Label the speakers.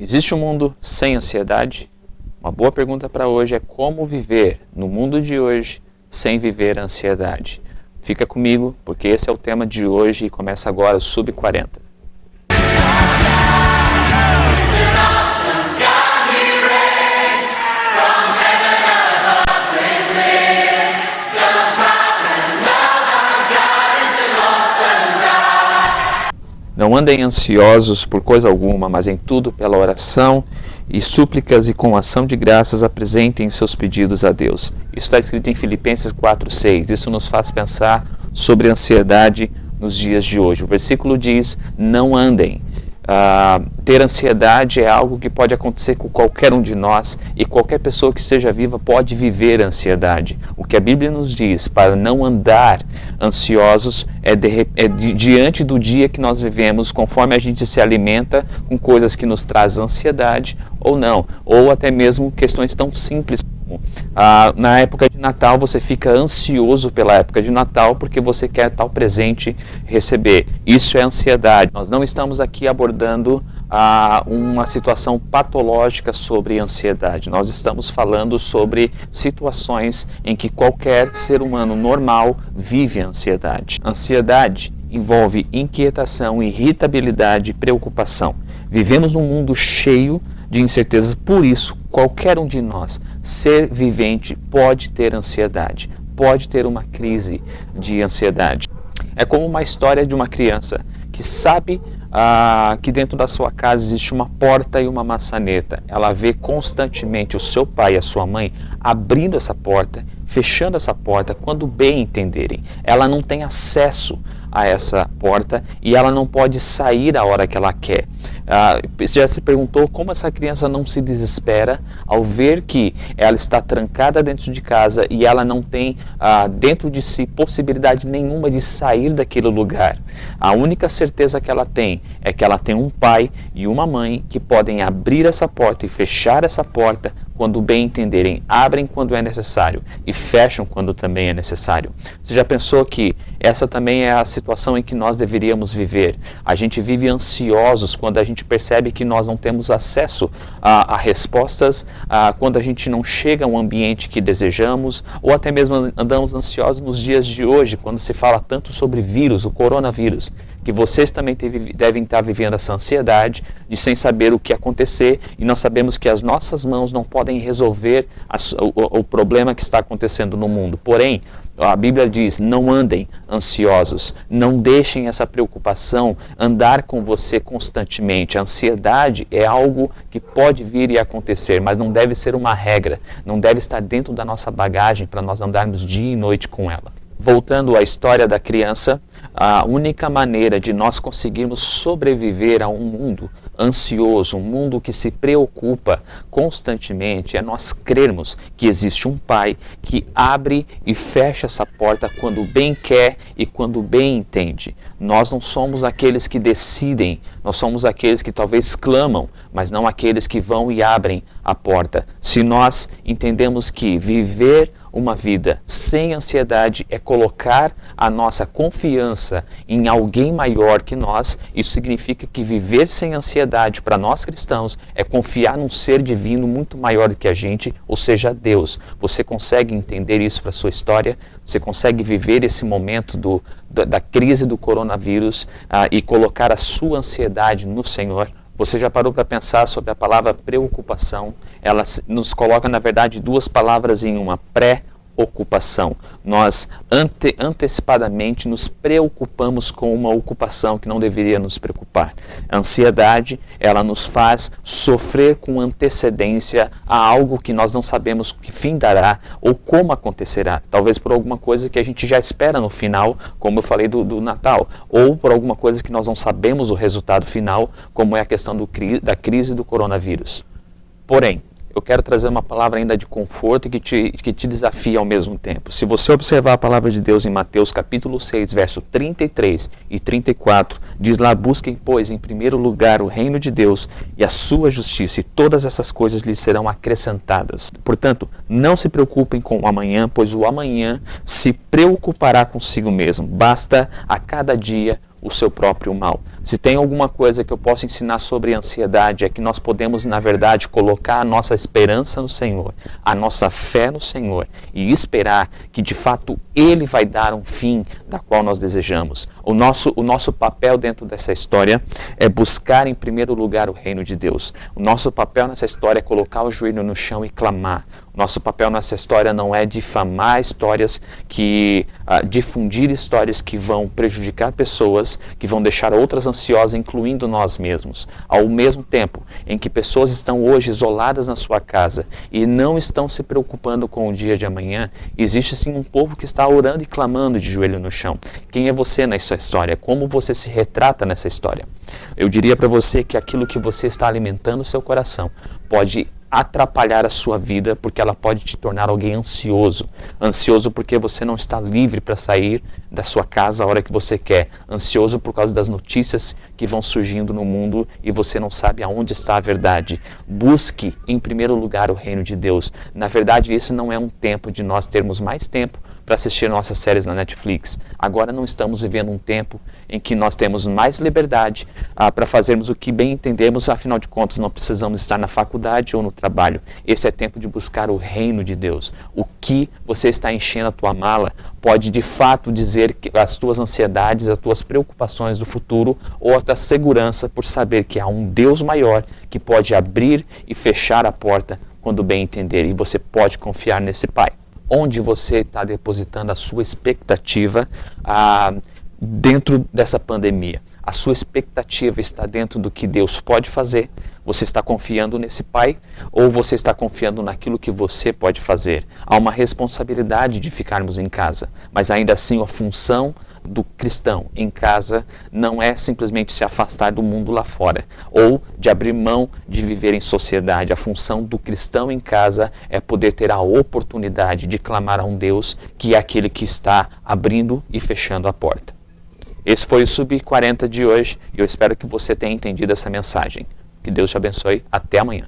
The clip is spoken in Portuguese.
Speaker 1: Existe um mundo sem ansiedade? Uma boa pergunta para hoje é como viver no mundo de hoje sem viver a ansiedade. Fica comigo, porque esse é o tema de hoje e começa agora o Sub 40. Não andem ansiosos por coisa alguma, mas em tudo pela oração e súplicas e com ação de graças apresentem os seus pedidos a Deus. Isso está escrito em Filipenses 4:6. Isso nos faz pensar sobre ansiedade nos dias de hoje. O versículo diz, não andem. Ter ansiedade é algo que pode acontecer com qualquer um de nós e qualquer pessoa que esteja viva pode viver a ansiedade. O que a Bíblia nos diz para não andar ansiosos diante do dia que nós vivemos, conforme a gente se alimenta com coisas que nos trazem ansiedade ou não, ou até mesmo questões tão simples como na época de Natal você fica ansioso pela época de Natal porque você quer tal presente receber. Isso é ansiedade. Nós não estamos aqui abordando uma situação patológica sobre ansiedade. Nós estamos falando sobre situações em que qualquer ser humano normal vive a ansiedade. Ansiedade envolve inquietação, irritabilidade e preocupação. Vivemos num mundo cheio de incertezas, por isso, qualquer um de nós, ser vivente, pode ter ansiedade, pode ter uma crise de ansiedade. É como uma história de uma criança que sabe que dentro da sua casa existe uma porta e uma maçaneta. Ela vê constantemente o seu pai e a sua mãe abrindo essa porta, fechando essa porta, quando bem entenderem. Ela não tem acesso a essa porta e ela não pode sair a hora que ela quer. Você já se perguntou como essa criança não se desespera ao ver que ela está trancada dentro de casa e ela não tem dentro de si possibilidade nenhuma de sair daquele lugar? A única certeza que ela tem é que ela tem um pai e uma mãe que podem abrir essa porta e fechar essa porta quando bem entenderem, abrem quando é necessário e fecham quando também é necessário. Você já pensou que essa também é a situação em que nós deveríamos viver? A gente vive ansiosos quando a gente percebe que nós não temos acesso a respostas, quando a gente não chega a um ambiente que desejamos, ou até mesmo andamos ansiosos nos dias de hoje, quando se fala tanto sobre vírus, o coronavírus, que vocês também devem estar vivendo essa ansiedade de sem saber o que acontecer, e nós sabemos que as nossas mãos não podem resolver o problema que está acontecendo no mundo. Porém, a Bíblia diz, não andem ansiosos, não deixem essa preocupação andar com você constantemente. A ansiedade é algo que pode vir e acontecer, mas não deve ser uma regra, não deve estar dentro da nossa bagagem para nós andarmos dia e noite com ela. Voltando à história da criança, a única maneira de nós conseguirmos sobreviver a um mundo ansioso, um mundo que se preocupa constantemente, é nós crermos que existe um Pai que abre e fecha essa porta quando bem quer e quando bem entende. Nós não somos aqueles que decidem, nós somos aqueles que talvez clamam, mas não aqueles que vão e abrem a porta. Se nós entendemos que viver uma vida sem ansiedade é colocar a nossa confiança em alguém maior que nós, isso significa que viver sem ansiedade para nós cristãos é confiar num ser divino muito maior do que a gente, ou seja, Deus. Você consegue entender isso para a sua história? Você consegue viver esse momento da crise do coronavírus e colocar a sua ansiedade no Senhor? Você já parou para pensar sobre a palavra preocupação? Ela nos coloca, na verdade, duas palavras em uma, pré-ocupação. Nós antecipadamente nos preocupamos com uma ocupação que não deveria nos preocupar. A ansiedade, ela nos faz sofrer com antecedência a algo que nós não sabemos que fim dará ou como acontecerá. Talvez por alguma coisa que a gente já espera no final, como eu falei do Natal, ou por alguma coisa que nós não sabemos o resultado final, como é a questão da crise do coronavírus. Porém, eu quero trazer uma palavra ainda de conforto e que te desafia ao mesmo tempo. Se você observar a palavra de Deus em Mateus capítulo 6, verso 33 e 34, diz lá, busquem, pois, em primeiro lugar o reino de Deus e a sua justiça, e todas essas coisas lhes serão acrescentadas. Portanto, não se preocupem com o amanhã, pois o amanhã se preocupará consigo mesmo. Basta a cada dia o seu próprio mal. Se tem alguma coisa que eu posso ensinar sobre ansiedade, é que nós podemos, na verdade, colocar a nossa esperança no Senhor, a nossa fé no Senhor e esperar que, de fato, Ele vai dar um fim da qual nós desejamos. O nosso papel dentro dessa história é buscar, em primeiro lugar, o reino de Deus. O nosso papel nessa história é colocar o joelho no chão e clamar. Nosso papel nessa história não é difamar histórias, difundir histórias que vão prejudicar pessoas, que vão deixar outras ansiosas, incluindo nós mesmos. Ao mesmo tempo em que pessoas estão hoje isoladas na sua casa e não estão se preocupando com o dia de amanhã, existe sim um povo que está orando e clamando de joelho no chão. Quem é você nessa história? Como você se retrata nessa história? Eu diria para você que aquilo que você está alimentando no seu coração pode atrapalhar a sua vida, porque ela pode te tornar alguém ansioso. Ansioso porque você não está livre para sair da sua casa a hora que você quer. Ansioso por causa das notícias que vão surgindo no mundo e você não sabe aonde está a verdade. Busque, em primeiro lugar, o reino de Deus. Na verdade, esse não é um tempo de nós termos mais tempo para assistir nossas séries na Netflix. Agora não estamos vivendo um tempo em que nós temos mais liberdade para fazermos o que bem entendemos, afinal de contas não precisamos estar na faculdade ou no trabalho. Esse é tempo de buscar o reino de Deus. O que você está enchendo a tua mala pode de fato dizer que as tuas ansiedades, as tuas preocupações do futuro ou a tua segurança por saber que há um Deus maior que pode abrir e fechar a porta quando bem entender, e você pode confiar nesse Pai. Onde você está depositando a sua expectativa dentro dessa pandemia? A sua expectativa está dentro do que Deus pode fazer? Você está confiando nesse Pai ou você está confiando naquilo que você pode fazer? Há uma responsabilidade de ficarmos em casa, mas ainda assim a função do cristão em casa não é simplesmente se afastar do mundo lá fora ou de abrir mão de viver em sociedade. A função do cristão em casa é poder ter a oportunidade de clamar a um Deus que é aquele que está abrindo e fechando a porta. Esse foi o Sub 40 de hoje e eu espero que você tenha entendido essa mensagem. Que Deus te abençoe. Até amanhã.